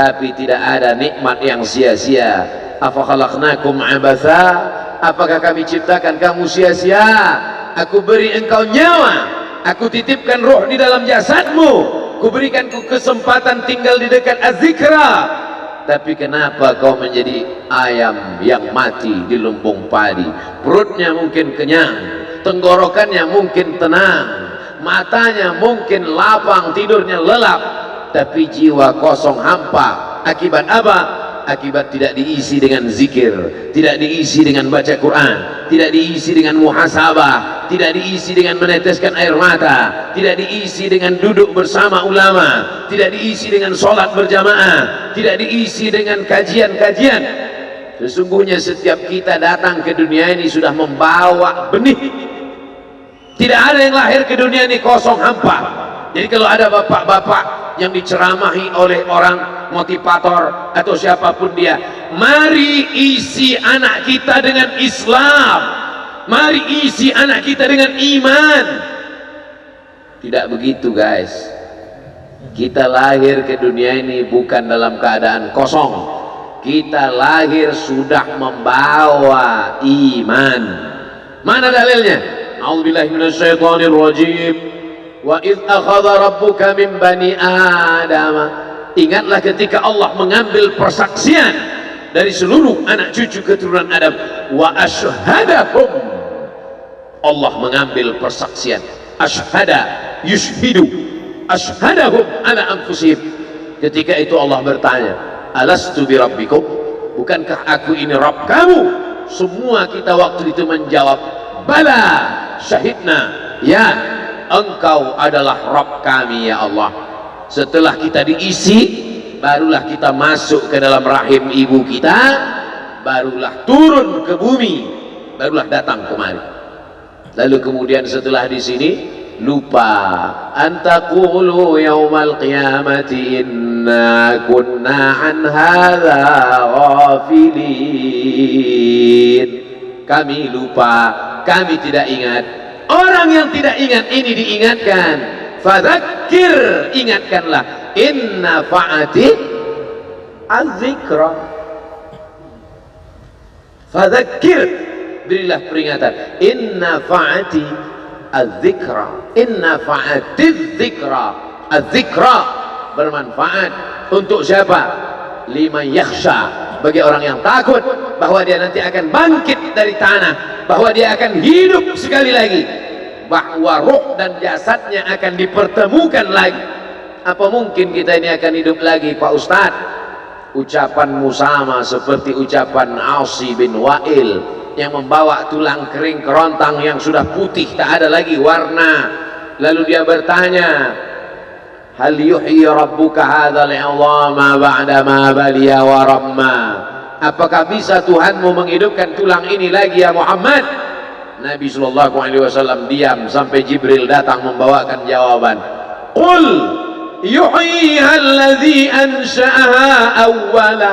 tapi tidak ada nikmat yang sia-sia. Afa khalaqnakum abatha, apakah kami ciptakan kamu sia-sia? Aku beri engkau nyawa, aku titipkan roh di dalam jasadmu, kuberikan kesempatan tinggal di dekat az-zikra, tapi kenapa kau menjadi ayam yang mati di lumbung padi? Perutnya mungkin kenyang, tenggorokannya mungkin tenang, matanya mungkin lapang, tidurnya lelap, tapi jiwa kosong hampa. Akibat apa? Akibat tidak diisi dengan zikir, tidak diisi dengan baca Quran, tidak diisi dengan muhasabah, tidak diisi dengan meneteskan air mata, tidak diisi dengan duduk bersama ulama, tidak diisi dengan sholat berjamaah, tidak diisi dengan kajian-kajian. Sesungguhnya setiap kita datang ke dunia ini sudah membawa benih. Tidak ada yang lahir ke dunia ini kosong hampa. Jadi kalau ada bapak-bapak yang diceramahi oleh orang motivator atau siapapun dia, mari isi anak kita dengan Islam, mari isi anak kita dengan iman. Tidak begitu guys. Kita lahir ke dunia ini bukan dalam keadaan kosong. Kita lahir sudah membawa iman. Mana dalilnya? A'udzubillahi minasyaitonir rajim. Wa idh akhadha rabbuka min bani Adam. Ingatlah ketika Allah mengambil persaksian dari seluruh anak cucu keturunan Adam. Wa ashhadahum, Allah mengambil persaksian. Ashhada yushhidu, ashhadahum ala anfusihim. Ketika itu Allah bertanya, alastu bi rabbikum, bukankah aku ini Rabb kamu? Semua kita waktu itu menjawab, bala syahidna, ya engkau adalah Rabb kami ya Allah. Setelah kita diisi, barulah kita masuk ke dalam rahim ibu kita, barulah turun ke bumi, barulah datang kemari. Lalu kemudian setelah di sini lupa, antaqulu yaumal qiyamati inna kunna an hadza ghafilin. Kami lupa, kami tidak ingat. Orang yang tidak ingat ini diingatkan. Fadzakir, ingatkanlah. Inna fa'ati az-zikra. Fadzakir, berilah peringatan. Inna fa'ati az-zikra. Inna fa'ati az-zikra. Az-zikra bermanfaat untuk siapa? Liman yakhsha, bagi orang yang takut bahwa dia nanti akan bangkit dari tanah, bahwa dia akan hidup sekali lagi, bahwa roh dan jasadnya akan dipertemukan lagi. Apa mungkin kita ini akan hidup lagi Pak Ustadz? Ucapanmu sama seperti ucapan Asi bin Wa'il yang membawa tulang kering kerontang yang sudah putih tak ada lagi warna. Lalu dia bertanya, hal yuhyi rabbuka hadzal 'idhama ba'da ma baliya wa ramma. Apakah bisa Tuhanmu menghidupkan tulang ini lagi ya Muhammad? Nabi sallallahu alaihi wasallam diam sampai Jibril datang membawakan jawaban. Qul yuhyiha alladhi ansha'aha awwala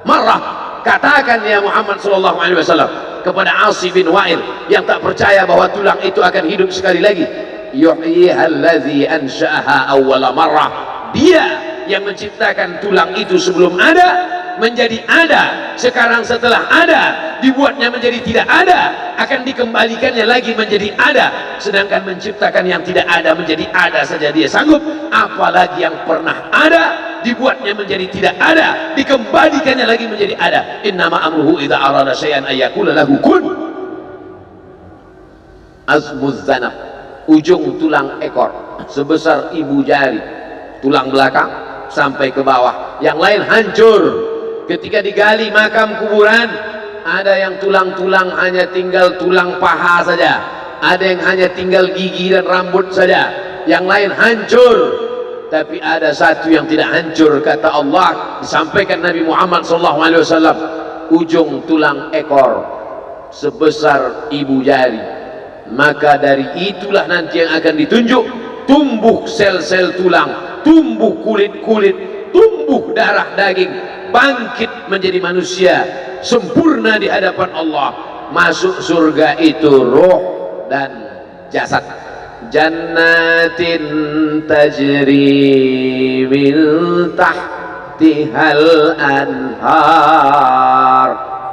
marrah. Katakan ya Muhammad sallallahu alaihi wasallam kepada Asi bin Wa'il yang tak percaya bahwa tulang itu akan hidup sekali lagi. Yuhyiha alladhi ansha'aha awwala marrah. Dia yang menciptakan tulang itu sebelum ada menjadi ada, sekarang setelah ada dibuatnya menjadi tidak ada, akan dikembalikannya lagi menjadi ada. Sedangkan menciptakan yang tidak ada menjadi ada saja dia sanggup, apalagi yang pernah ada dibuatnya menjadi tidak ada, dikembalikannya lagi menjadi ada. Innama amruhu idza arada syai'an ayyaqula lahu kun. Azmuz zanab, ujung tulang ekor sebesar ibu jari, tulang belakang sampai ke bawah, yang lain hancur. Ketika digali makam kuburan, ada yang tulang-tulang hanya tinggal tulang paha saja, ada yang hanya tinggal gigi dan rambut saja, yang lain hancur. Tapi ada satu yang tidak hancur, kata Allah, disampaikan Nabi Muhammad SAW, ujung tulang ekor sebesar ibu jari. Maka dari itulah nanti yang akan ditunjuk, tumbuh sel-sel tulang, tumbuh kulit-kulit, tumbuh darah daging, bangkit menjadi manusia sempurna di hadapan Allah. Masuk surga itu roh dan jasad. Jannatin tajri min tahtihal anhar.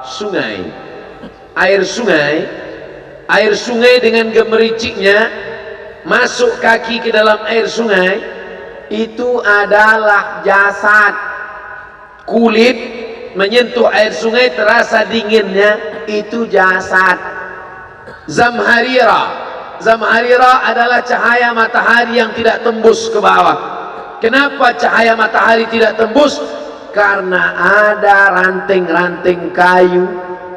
Sungai, air sungai dengan gemericiknya masuk kaki ke dalam air sungai, itu adalah jasad. Kulit menyentuh air sungai terasa dinginnya, itu jasad. Zamharira adalah cahaya matahari yang tidak tembus ke bawah. Kenapa cahaya matahari tidak tembus? Karena ada ranting-ranting kayu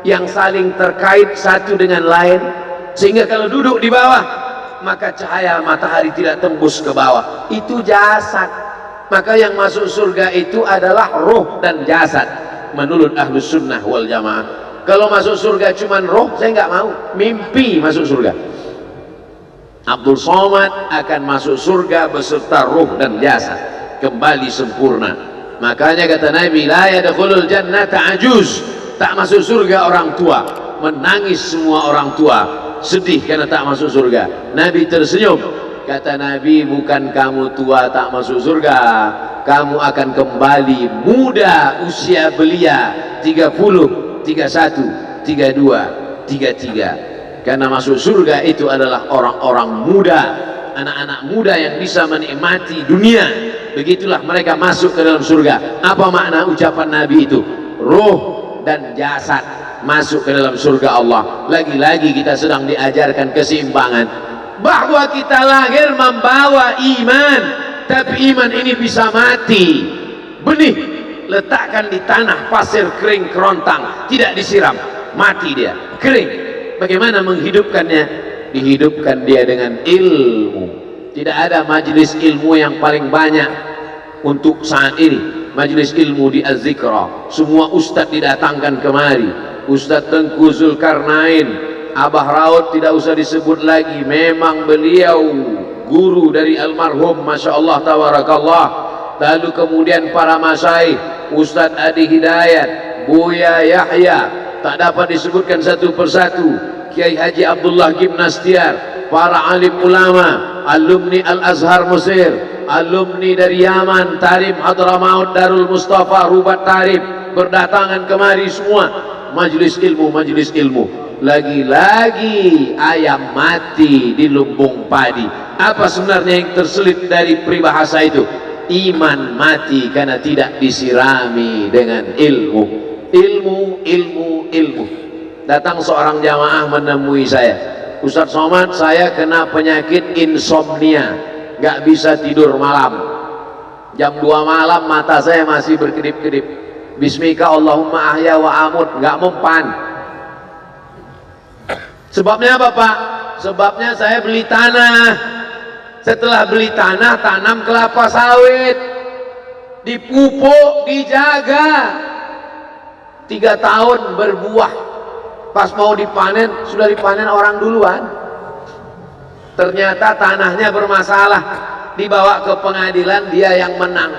yang saling terkait satu dengan lain, sehingga kalau duduk di bawah maka cahaya matahari tidak tembus ke bawah. Itu jasad. Maka yang masuk surga itu adalah roh dan jasad menurut Ahlus Sunnah wal Jamaah. Kalau masuk surga cuman roh, saya nggak mau. Mimpi masuk surga. Abdul Somad akan masuk surga beserta roh dan jasad, kembali sempurna. Makanya kata Nabi, la yadkhulul jannata ajuz, tak masuk surga orang tua. Menangis semua orang tua, sedih karena tak masuk surga. Nabi tersenyum, kata Nabi, bukan kamu tua tak masuk surga, kamu akan kembali muda usia belia 30, 31, 32, 33. Karena masuk surga itu adalah orang-orang muda, anak-anak muda yang bisa menikmati dunia. Begitulah mereka masuk ke dalam surga. Apa makna ucapan Nabi itu? Ruh dan jasad masuk ke dalam surga Allah. Lagi-lagi kita sedang diajarkan keseimbangan, bahwa kita lahir membawa iman, tapi iman ini bisa mati. Benih letakkan di tanah pasir kering kerontang, tidak disiram, mati dia, kering. Bagaimana menghidupkannya? Dihidupkan dia dengan ilmu. Tidak ada majelis ilmu yang paling banyak untuk saat ini. Majelis ilmu di Az-Zikra, semua ustadz didatangkan kemari. Ustadz Tengku Zulkarnain, Abah Raud tidak usah disebut lagi, memang beliau guru dari almarhum, Masya Allah tabarakallah. Lalu kemudian para masyaikh, Ustadz Adi Hidayat, Buya Yahya, tak dapat disebutkan satu persatu, Kiai Haji Abdullah Gimnastiar, para alim ulama, alumni Al-Azhar Mesir, alumni dari Yaman, Tarim Hadramaut, Darul Mustafa, Rubat Tarim, berdatangan kemari semua. Majelis ilmu, majelis ilmu. Lagi-lagi ayam mati di lumbung padi. Apa sebenarnya yang terselip dari peribahasa itu? Iman mati karena tidak disirami dengan ilmu. Ilmu. Datang seorang jamaah menemui saya, Ustadz Somad, saya kena penyakit insomnia, gak bisa tidur malam. Jam 2 malam mata saya masih berkedip-kedip. Bismika Allahumma ahya wa amut, gak mempan. Sebabnya apa Pak? Sebabnya saya beli tanah. Setelah beli tanah, tanam kelapa sawit, dipupuk, dijaga, 3 tahun berbuah. Pas mau dipanen, sudah dipanen orang duluan. Ternyata tanahnya bermasalah, dibawa ke pengadilan, dia yang menang.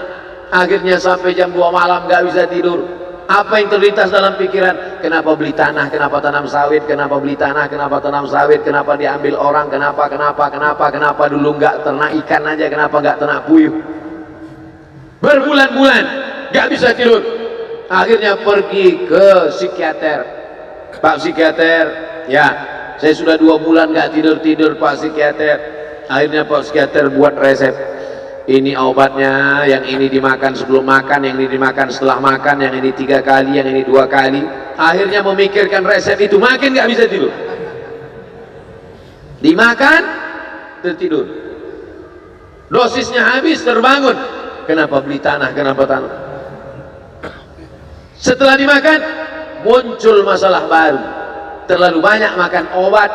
Akhirnya sampai jam 2 malam gak bisa tidur. Apa yang terlintas dalam pikiran? Kenapa beli tanah, kenapa tanam sawit, kenapa beli tanah, kenapa tanam sawit, kenapa diambil orang, kenapa dulu gak ternak ikan aja, kenapa gak ternak puyuh. Berbulan-bulan gak bisa tidur. Akhirnya pergi ke psikiater. Pak psikiater, ya saya sudah 2 bulan gak tidur-tidur Pak psikiater. Akhirnya Pak psikiater buat resep. Ini obatnya, yang ini dimakan sebelum makan, yang ini dimakan setelah makan, yang ini 3 kali, yang ini 2 kali. Akhirnya memikirkan resep itu, makin gak bisa tidur. Dimakan, tertidur. Dosisnya habis, terbangun. Kenapa beli tanah, kenapa tanah? Setelah dimakan, muncul masalah baru. Terlalu banyak makan obat,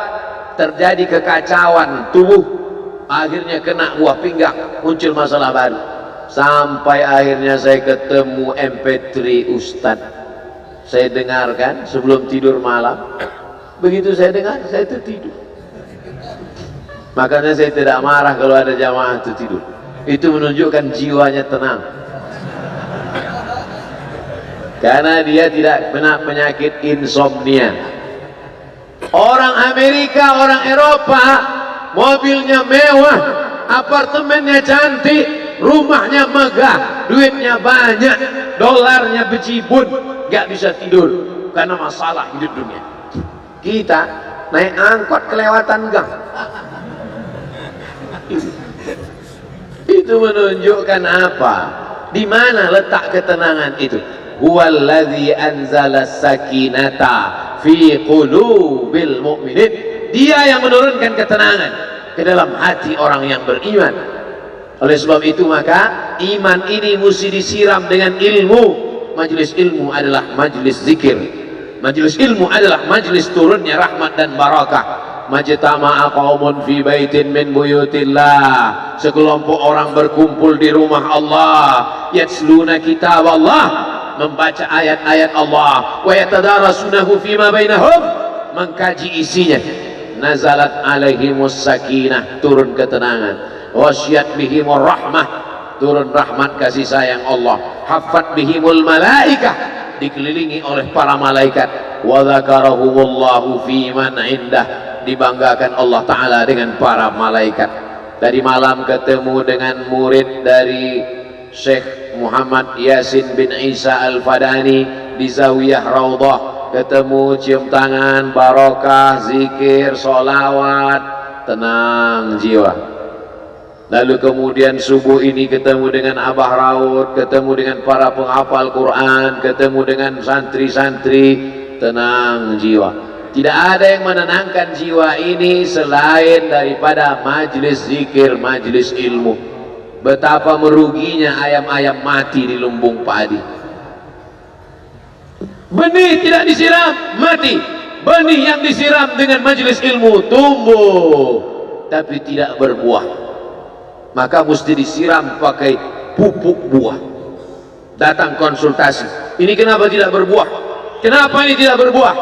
terjadi kekacauan tubuh. Akhirnya kena buah pinggang, muncul masalah baru. Sampai akhirnya saya ketemu MP3 Ustadz. Saya dengarkan sebelum tidur malam. Begitu saya dengar, saya tertidur. Makanya saya tidak marah kalau ada jamaah itu tidur. Itu menunjukkan jiwanya tenang. Karena dia tidak kena penyakit insomnia. Orang Amerika, orang Eropa, mobilnya mewah, apartemennya cantik, rumahnya megah, duitnya banyak, dolarnya bejibun, gak bisa tidur karena masalah hidup dunia. Kita naik angkot kelewatan gang. Itu menunjukkan apa? Di mana letak ketenangan itu? Huwallazi anzala sakinata fi qulubil mu'minin. Dia yang menurunkan ketenangan ke dalam hati orang yang beriman. Oleh sebab itu maka iman ini mesti disiram dengan ilmu. Majelis ilmu adalah majelis zikir. Majelis ilmu adalah majelis turunnya rahmat dan barakah. Majtama'a qaumun fi baitin min buyutillah. Sekelompok orang berkumpul di rumah Allah, yatsluna kitab Allah, membaca ayat-ayat Allah, wa yatadarasunahu fima bainahum, mengkaji isinya. Nazalat alaihimus sakinah, turun ketenangan. Wasyat bihimur rahmah, turun rahmat kasih sayang Allah. Haffat bihimul malaikah, dikelilingi oleh para malaikat. Wa dzakarahumullahu fi man indah, dibanggakan Allah Ta'ala dengan para malaikat. Tadi malam ketemu dengan murid dari Syekh Muhammad Yasin bin Isa Al-Fadani di Zawiyah Raudhah. Ketemu, cium tangan, barokah, zikir, sholawat, tenang jiwa. Lalu kemudian subuh ini ketemu dengan Abah Raud, ketemu dengan para penghafal Quran, ketemu dengan santri-santri, tenang jiwa. Tidak ada yang menenangkan jiwa ini selain daripada majelis zikir, majelis ilmu. Betapa meruginya ayam-ayam mati di lumbung padi. Benih tidak disiram, mati. Benih yang disiram dengan majelis ilmu tumbuh, tapi tidak berbuah. Maka mesti disiram pakai pupuk buah. Datang konsultasi, ini kenapa tidak berbuah? Kenapa ini tidak berbuah?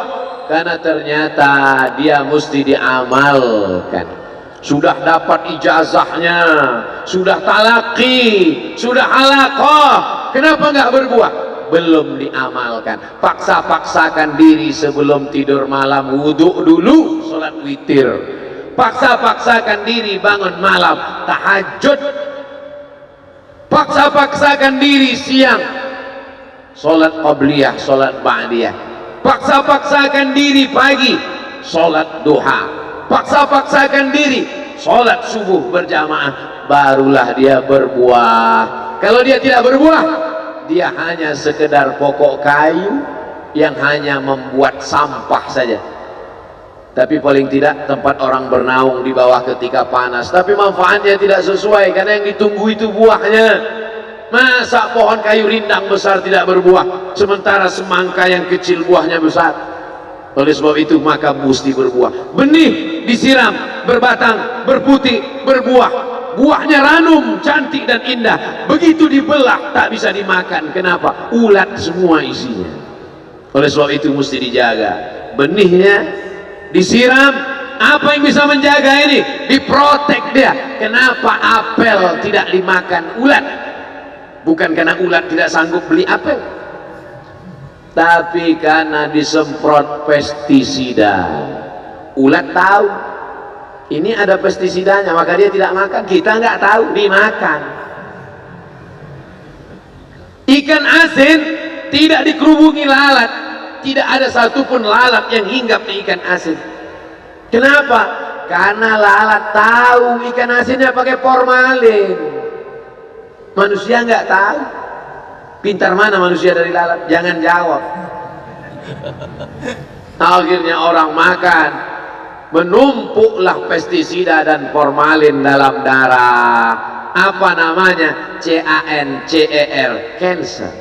Karena ternyata dia mesti diamalkan. Sudah dapat ijazahnya, sudah talaqi, sudah halaqah, kenapa nggak berbuah? Belum diamalkan. Paksa-paksakan diri sebelum tidur malam, wudhu dulu, sholat witir. Paksa-paksakan diri bangun malam, tahajud. Paksa-paksakan diri siang, sholat qabliyah, sholat ba'diyah. Paksa-paksakan diri pagi, sholat duha. Paksa-paksakan diri, sholat subuh berjamaah. Barulah dia berbuah. Kalau dia tidak berbuah, dia hanya sekedar pokok kayu yang hanya membuat sampah saja. Tapi paling tidak tempat orang bernaung di bawah ketika panas. Tapi manfaatnya tidak sesuai, karena yang ditunggu itu buahnya. Masa pohon kayu rindang besar tidak berbuah, sementara semangka yang kecil buahnya besar? Oleh sebab itu maka mesti berbuah. Benih disiram, berbatang, berputih, berbuah. Buahnya ranum, cantik dan indah. Begitu dibelah tak bisa dimakan. Kenapa? Ulat semua isinya. Oleh sebab itu mesti dijaga. Benihnya disiram. Apa yang bisa menjaga ini? Diprotek dia. Kenapa apel tidak dimakan ulat? Bukan karena ulat tidak sanggup beli apel, tapi karena disemprot pestisida. Ulat tahu ini ada pestisidanya, maka dia tidak makan. Kita nggak tahu, dimakan. Ikan asin tidak dikerubungi lalat, tidak ada satupun lalat yang hinggap di ikan asin. Kenapa? Karena lalat tahu ikan asinnya pakai formalin. Manusia nggak tahu. Pintar mana manusia dari lalat? Jangan jawab. Akhirnya orang makan, menumpuklah pestisida dan formalin dalam darah. Apa namanya? CANCER, cancer.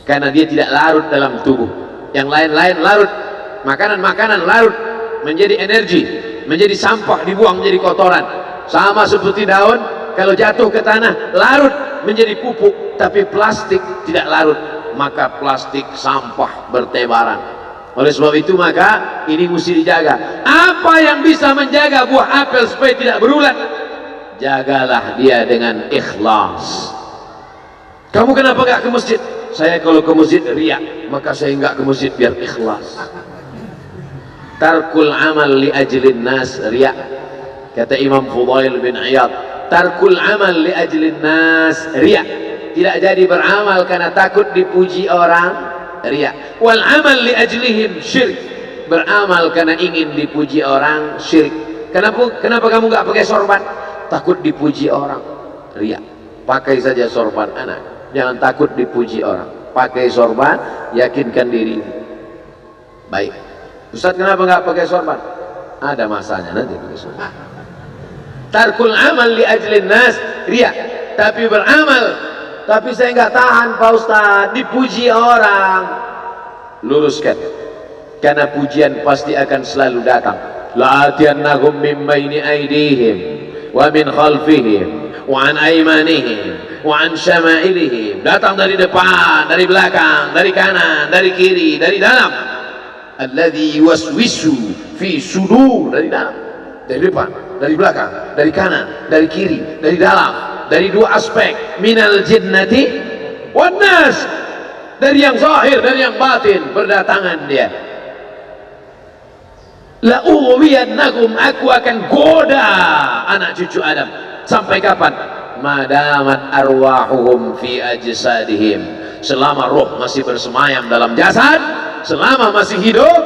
Karena dia tidak larut dalam tubuh. Yang lain-lain larut. Makanan-makanan larut menjadi energi, menjadi sampah, dibuang menjadi kotoran. Sama seperti daun, kalau jatuh ke tanah larut menjadi pupuk. Tapi plastik tidak larut, maka plastik sampah bertebaran. Oleh sebab itu maka ini mesti dijaga. Apa yang bisa menjaga buah apel supaya tidak berulat? Jagalah dia dengan ikhlas. Kamu kenapa gak ke masjid? Saya kalau ke masjid riak, maka saya nggak ke masjid biar ikhlas. Tarkul amal li ajlin nas riak. Kata Imam Fudail bin Iyad, tarkul amal li ajlin nas riya. tidak jadi beramal karena takut dipuji orang, riya. Wal amal li ajlihim syirik, beramal karena ingin dipuji orang, syirik. Kenapa kamu nggak pakai sorban? Takut dipuji orang, riya. Pakai saja sorban anak, jangan takut dipuji orang. Pakai sorban, yakinkan diri. Baik, Ustaz kenapa nggak pakai sorban? Ada masanya nanti pakai sorban. Tarkul amal li ajlin nas, riya. Tapi beramal, tapi saya nggak tahan Pak Ustaz, dipuji orang. Luruskan, karena pujian pasti akan selalu datang. La'atiyannahum min baini aydihim wa min khalfihim wa an aymanihim wa an syama'ilihim. Datang dari depan, dari belakang, dari kanan, dari kiri, dari dalam. Alladzi yuwaswisu fi sudur, dari dalam, dari depan, dari belakang, dari kanan, dari kiri, dari dalam, dari dua aspek, minal jinnati wan nas, dari yang zahir, dari yang batin, berdatangan dia. La ughwiyannahum, aku akan goda anak cucu Adam. Sampai kapan? Madamat arwahuhum fi ajsadihim, selama roh masih bersemayam dalam jasad, selama masih hidup,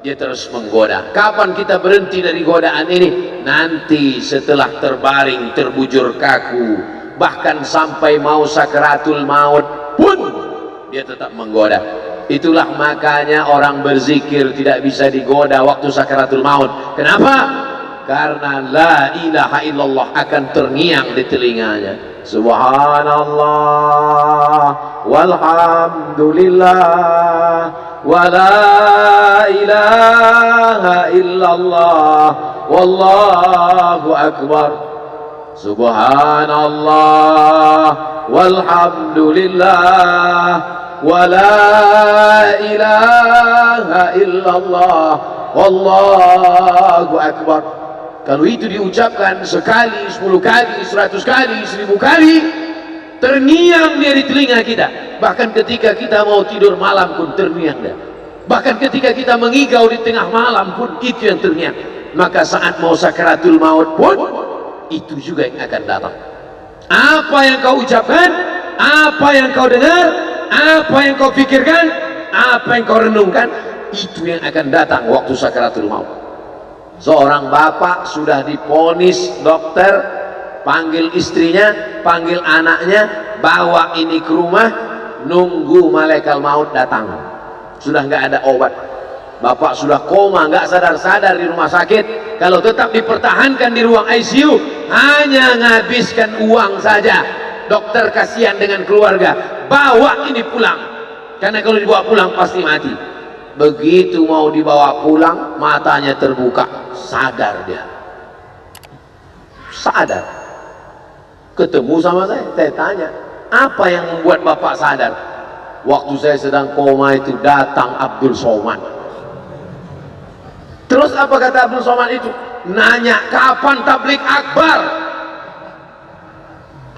dia terus menggoda. Kapan kita berhenti dari godaan ini? Nanti setelah terbaring, terbujur kaku, bahkan sampai mau sakaratul maut pun dia tetap menggoda. Itulah makanya orang berzikir tidak bisa digoda waktu sakaratul maut. Kenapa? Karena la ilaha illallah akan terngiang di telinganya. Subhanallah walhamdulillah wa la ilaha illallah wallahu akbar. Subhanallah walhamdulillah wa la ilaha illallah wallahu akbar. Kalau itu diucapkan sekali, 10 kali, 100 kali, 1000 kali, terngiang dia di telinga kita. Bahkan ketika kita mau tidur malam pun terngiang dia. Bahkan ketika kita mengigau di tengah malam pun itu yang terngiang. Maka saat mau sakaratul maut pun itu juga yang akan datang. Apa yang kau ucapkan, apa yang kau dengar, apa yang kau pikirkan, apa yang kau renungkan, itu yang akan datang waktu sakaratul maut. Seorang bapak sudah divonis dokter, panggil istrinya, panggil anaknya, bawa ini ke rumah, nunggu malaikat maut datang. Sudah nggak ada obat, bapak sudah koma, nggak sadar-sadar di rumah sakit. Kalau tetap dipertahankan di ruang ICU, hanya menghabiskan uang saja. Dokter kasihan dengan keluarga, bawa ini pulang, karena kalau dibawa pulang pasti mati. Begitu mau dibawa pulang, matanya terbuka, sadar dia, sadar. Ketemu sama saya tanya, apa yang membuat bapak sadar? Waktu saya sedang koma itu datang Abdul Somad. Terus apa kata Abdul Somad itu? Nanya kapan tablik akbar.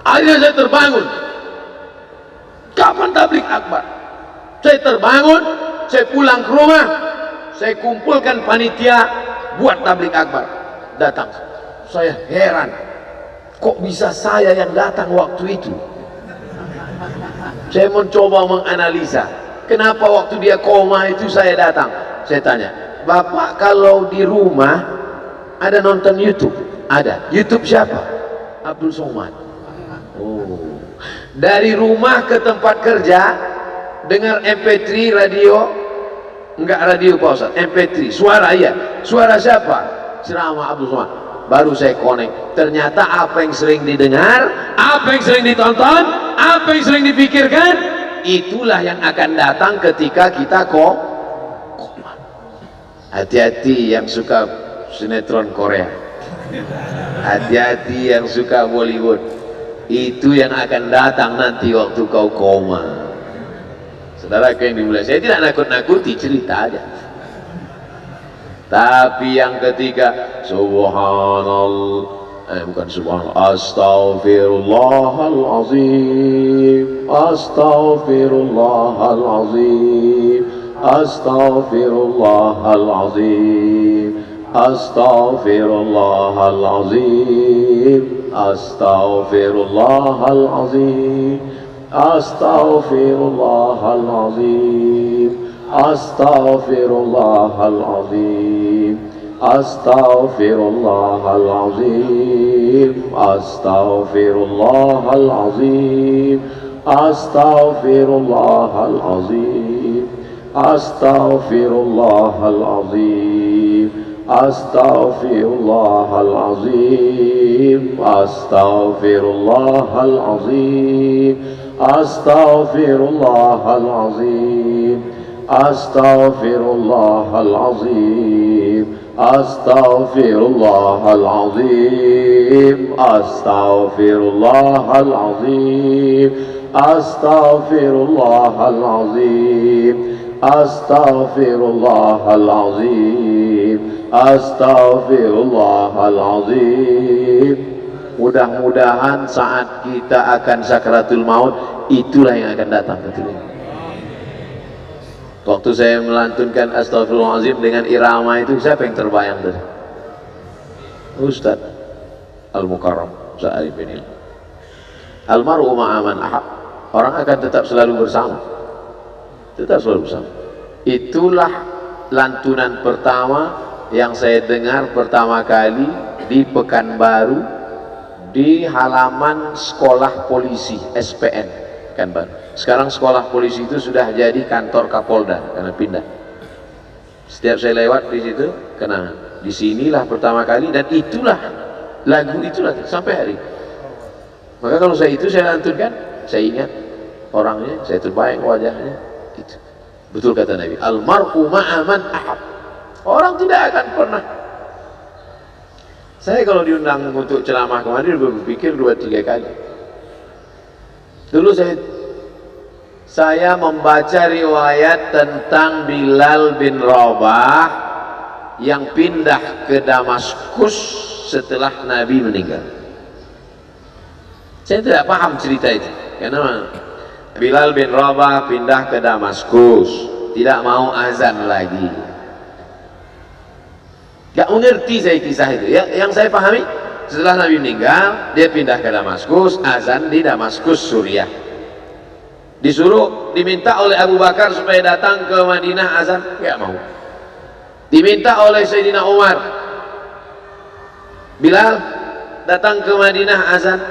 Akhirnya saya terbangun. Kapan tablik akbar? Saya terbangun, saya pulang ke rumah, saya kumpulkan panitia buat tablik akbar. Datang, saya heran, kok bisa saya yang datang waktu itu? Saya mencoba menganalisa, kenapa waktu dia koma itu saya datang. Saya tanya, Bapak kalau di rumah ada nonton YouTube? Ada. YouTube siapa? Abdul Somad. Oh. Dari rumah ke tempat kerja dengar MP3 radio, enggak radio Pak Ustaz, MP3 suara, iya, suara siapa? Ceramah Abdul Somad. Baru saya connect, ternyata apa yang sering didengar, apa yang sering ditonton, apa yang sering dipikirkan, itulah yang akan datang ketika kita koma. Hati-hati yang suka sinetron Korea, hati-hati yang suka Bollywood, itu yang akan datang nanti waktu kau koma. Saudara yang dimulai, saya tidak nakut-nakuti, cerita aja. Tapi yang ketiga, subhanallah, bukan subhanallah, astaghfirullahalazim, astaghfirullahalazim, astaghfirullahalazim, astaghfirullahalazim, Astaghfirullahal azim, astaghfirullahal azim, astaghfirullahal azim, astaghfirullahal azim, astaghfirullahal azim, astaghfirullahal azim, astaghfirullahal azim, astaghfirullahal azim, astaghfirullahal azim, astaghfirullahal azim, astaghfirullahal azim, astaghfirullahal azim, astaghfirullahal azim, astaghfirullahal azim, astaghfirullahal azim, astaghfirullahal azim. Mudah-mudahan saat kita akan sakaratul maut, itulah yang akan datang betul. Waktu saya melantunkan astaghfirullahalazim dengan irama itu, siapa yang terbayang tadi? Ustaz Al-Mukarram Sa'ari bin Al-mar'u ma'aman ahab. Orang akan tetap selalu bersama, tetap selalu bersama. Itulah lantunan pertama yang saya dengar pertama kali di Pekanbaru, di halaman sekolah polisi SPN Pekanbaru. Sekarang sekolah polisi itu sudah jadi kantor Kapolda karena pindah. Setiap saya lewat di situ, kenangan. Di sinilah pertama kali, dan itulah lagu itulah sampai hari ini. Maka kalau saya lantunkan, saya ingat orangnya, saya terbayang wajahnya. Itu betul kata Nabi, almar'u ma'aman ahab. Orang tidak akan pernah. Saya kalau diundang untuk ceramah kemarin berpikir 2-3 kali. Dulu saya membaca riwayat tentang Bilal bin Rabah yang pindah ke Damaskus setelah Nabi meninggal. Saya tidak paham cerita itu, karena Bilal bin Rabah pindah ke Damaskus, tidak mau azan lagi. Gak mengerti saya kisah itu. Yang saya pahami, setelah Nabi meninggal, dia pindah ke Damaskus, azan di Damaskus, Suriah. Disuruh, diminta oleh Abu Bakar supaya datang ke Madinah azan, gak mau. Diminta oleh Sayyidina Umar, Bilal datang ke Madinah azan,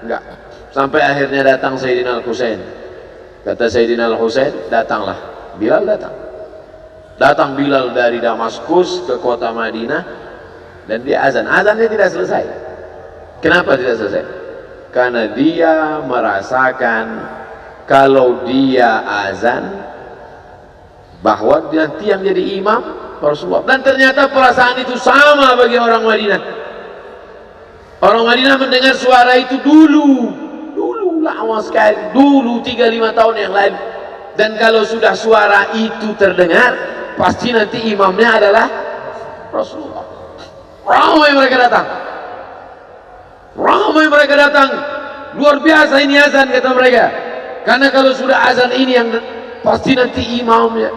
enggak. Sampai akhirnya datang Sayyidina Al-Husain. Kata Sayyidina Al-Husain, datanglah. Bilal datang. Datang Bilal dari Damaskus ke kota Madinah, dan dia azan. Azannya tidak selesai. Kenapa tidak selesai? Karena dia merasakan kalau dia azan, bahwa nanti yang jadi imam Rasulullah. Dan ternyata perasaan itu sama bagi orang Madinah. Orang Madinah mendengar suara itu dulu lama sekali, dulu 3-5 tahun yang lalu. Dan kalau sudah suara itu terdengar, pasti nanti imamnya adalah Rasulullah. Ramai mereka datang, luar biasa ini azan, kata mereka. Karena kalau sudah azan ini yang pasti nanti imamnya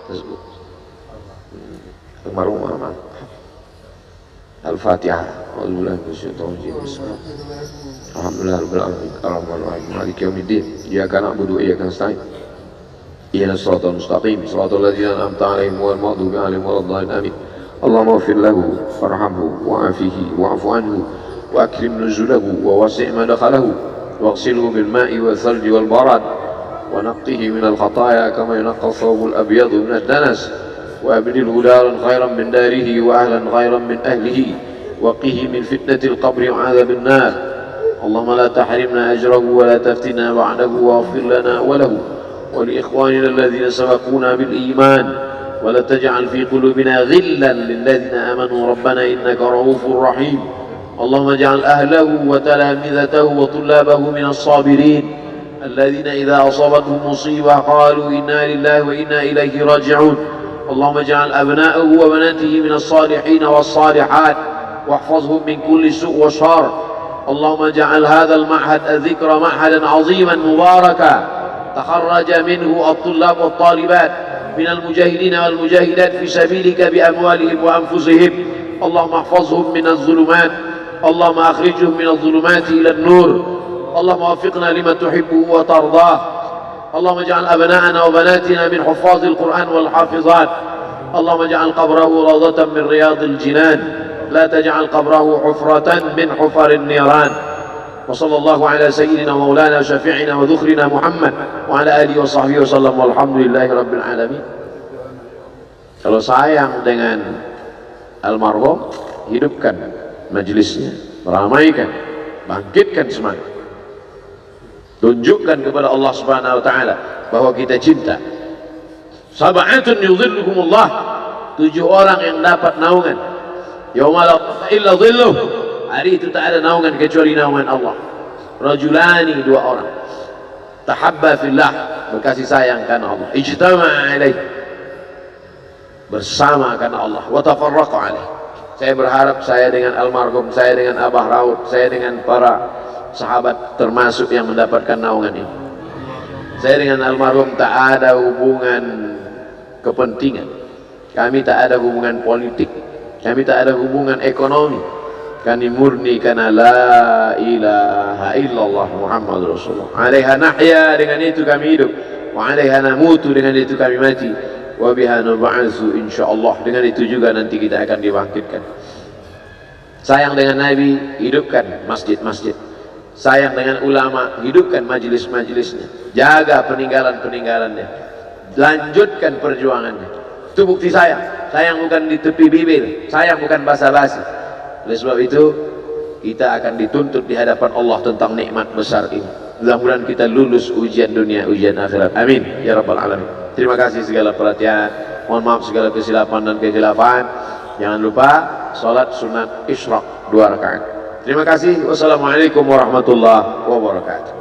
tersebut. Al-Fatihah. Alhamdulillah rabbil alamin arrahmanir rahim maliki yaumiddin iyyaka na'budu wa iyyaka nasta'in ihdinas siratal mustaqim siratal ladzina an'amta 'alaihim ghairil maghdubi 'alaihim waladdallin amin. Allahumma ighfir lahu warhamhu wa'afihi wa'fu anhu wa akrim nuzulahu wa wasi' madkhalahu waghsilhu bil ma'i wal thalji wal barad wa naqqihi min al khataaya kama yunqqa ath-thawbu al abyad min ad-danas wa abdilhu daran khairan min darihi wa ahlan khairan min ahlihi wa qihi min fitnatil qabri wa 'adzabil nar. اللهم لا تحرمنا أجره ولا تفتنا بعده واغفر لنا وله ولإخواننا الذين سبقونا بالإيمان ولا تجعل في قلوبنا غلا للذين آمنوا ربنا إنك رؤوف رحيم. اللهم اجعل أهله وتلامذته وطلابه من الصابرين الذين إذا أصابتهم مصيبة قالوا إنا لله وإنا إليه راجعون. اللهم اجعل أبناءه وبناته من الصالحين والصالحات واحفظهم من كل سوء وشر. اللهم اجعل هذا المعهد الذكر معهدا عظيما مباركا تخرج منه الطلاب والطالبات من المجاهدين والمجاهدات في سبيلك بأموالهم وأنفسهم. اللهم احفظهم من الظلمات اللهم أخرجهم من الظلمات إلى النور اللهم وفقنا لما تحبه وترضاه اللهم اجعل أبناءنا وبناتنا من حفاظ القرآن والحافظات اللهم اجعل قبره روضة من رياض الجنان لا تجعل قبره حفرة من حفر النيران وصلى الله على سيدنا مولانا وشفيعنا وذخرنا محمد وعلى آله وصحبه وسلم والحمد لله رب العالمين. Kalau sayang dengan almarhum, hidupkan majelisnya, ramaikan, bangkitkan semangat, tunjukkan kepada Allah Subhanahu wa taala bahwa kita cinta. Sab'atun yudhilluhumullah, 7 orang yang dapat naungan yauma la illa dhilluh, hari itu tak ada naungan kecuali naungan Allah. Rajulani, 2 orang tahabba fillah, berkasih sayang karena Allah, ijtama'a alaih, bersama karena Allah, wa tafarraqa alaih. Saya berharap saya dengan almarhum, saya dengan Abah Raud, saya dengan para sahabat termasuk yang mendapatkan naungan ini. Saya dengan almarhum tak ada hubungan kepentingan, kami tak ada hubungan politik, kami tak ada hubungan ekonomi, kami murni karena la ilaha illallah Muhammad Rasulullah. Alaiha nahya, dengan itu kami hidup, wa alaiha namutu, dengan itu kami mati, wa biha nub'atsu insyaallah, dengan itu juga nanti kita akan dibangkitkan. Sayang dengan Nabi, hidupkan masjid-masjid. Sayang dengan ulama, hidupkan majelis-majelisnya. Jaga peninggalan-peninggalannya, lanjutkan perjuangannya. Itu bukti sayang. Sayang bukan di tepi bibir, sayang bukan basa-basi. Oleh sebab itu kita akan dituntut di hadapan Allah tentang nikmat besar ini. Mudah-mudahan kita lulus ujian dunia, ujian akhirat. Amin ya rabbal alamin. Terima kasih segala perhatian, mohon maaf segala kesilapan dan kekhilafan. Jangan lupa salat sunat isyraq 2 rakaat. Terima kasih. Wassalamualaikum warahmatullahi wabarakatuh.